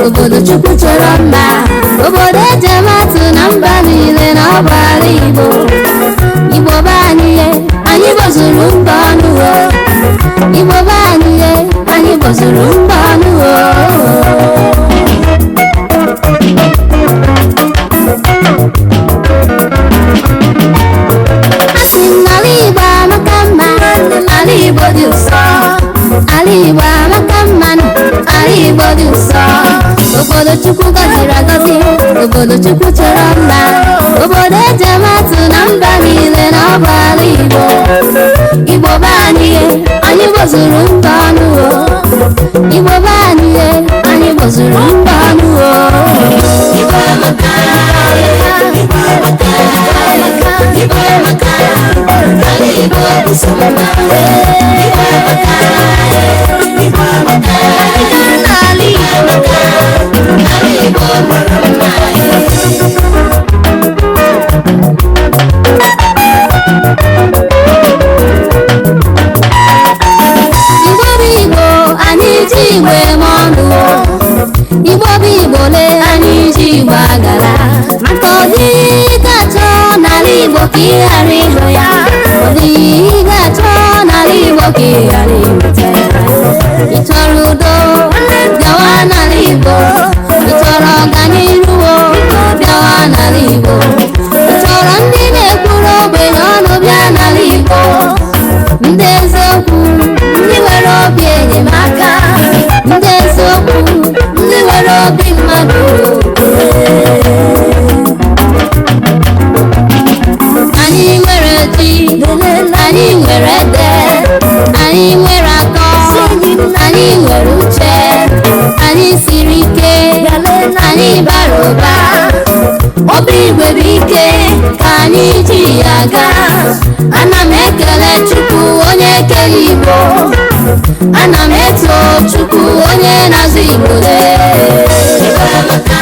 Obodo Chukwu chọrọ mma, obodo ejematu na mba niile na ọbara Igbo. Igbo be anyị, anyị gbazuru mba ọnụ. Igbo be anyị, anyị gbazuru mba ọnụ. Asị m n'ala Igbo amaka mma, ala Igbo dị nsọ. Ala Igbo amaka mma, ala Igbo dị nsọ. Obodo Chukwu gọziri agọzi, obodo Chukwu chọrọ mma, obodo ejematu na mba niile na ọbara Igbo. Igbo be anyị, anyị gbazuru mba ọnụ. Igbo be anyị, anyị gbazuru mba ọnụ. Igbo amaka, Igbo amaka, Igbo amaka, ala Igbo bụ sọ mma. Igbo amaka, Igbo amaka, ala Igbo mara mma. Igbo bụ Igbo, anyị ji Igbo eme ọnụ. Igbo bụ Igbo le, anyị ji Igbo agara. Maka ọ dịghị ga-achọ n'ala Igbo ka ị ghara ịhụ ya. Ọ dịghị ga-achọ n'ala Igbo ka ị ghara ịhụta ya. Ị chọrọ udo, bịawa n'ala Igbo. Ị chọrọ ọganihu, bịawa n'ala Igbo. Ị chọrọ ndị na-ekwuru ogbenye ọnụ, bịa n'ala Igbo. Ndị eziokwu, ndị nwere obi enyemaka. Ndị eziokwu, ndị nwere obi mmadụ. Anyị nwere ji, anyị nwere ede, anyị nwere atọ, anyị nwere uche, anyị siri ike, anyị bara ụba. Obi Igbo bụ ike ka anyị ji ya gaa. Ana m ekele Chukwu onye kere Igbo, ana m eto Chukwu onye na-azụ Igbo. Igbo amaka,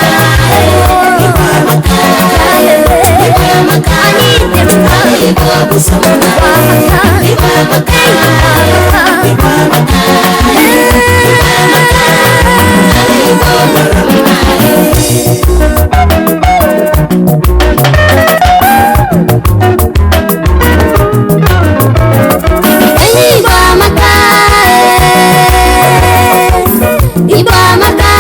Igbo amaka, Igbo amaka, ala Igbo bụ sọ mma. Igbo amaka, Igbo amaka, Igbo amaka, ala Igbo mara mma. Igbo amaka, Igbo amaka.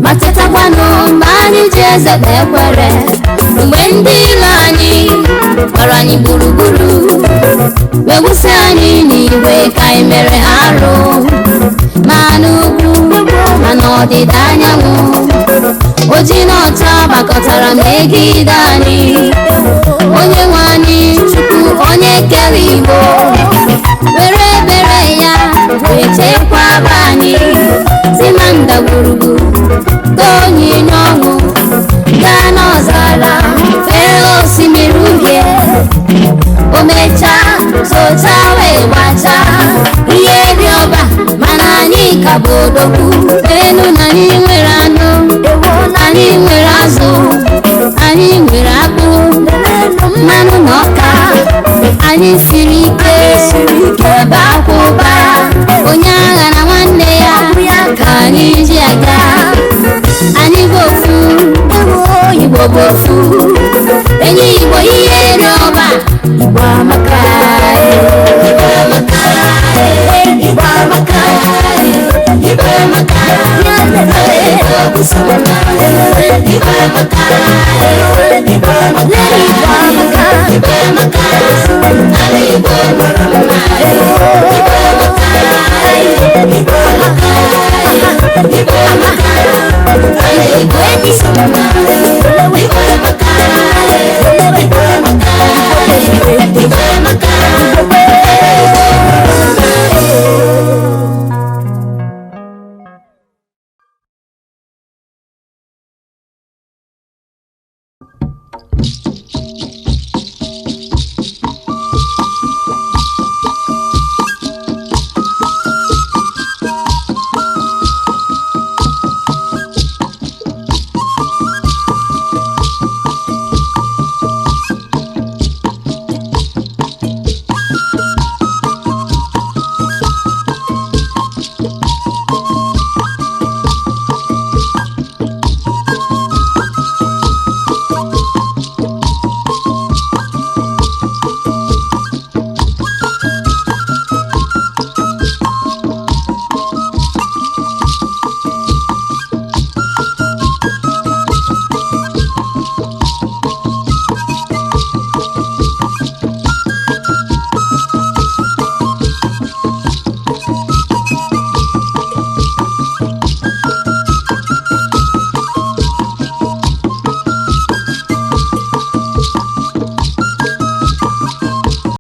Ma chetakwanụ mgbe anyị ji eze ekwere, mgbe ndị ilo anyị gbara anyị gburugburu, wee gwụsị anyị n'igwe ka anyị mere arụ. Ma n'ugwu, ma n'ọdịda anyanwụ, oji na ọcha gbakọtara megide anyị. Onye nwe anyị Chukwu onye kere Igbo, were ebere ya wee chekwaba anyị. Si na ndagwurugwu gaa onyinye ọṅụ, gaa n'ọzara fee osimiri uhie. O mechaa sochaa wee gbachaa ihe dị ọba, mana anyị ka bụ odogwu. Enu na anyị nwere anụ, anyị nwere azụ, anyị nwere akpụ, anyị siri ike ebe akwụba onye agha na nwanne ya ka anyị ji aga anyị bụ ofu Igbo bụ ofu enyi Igbo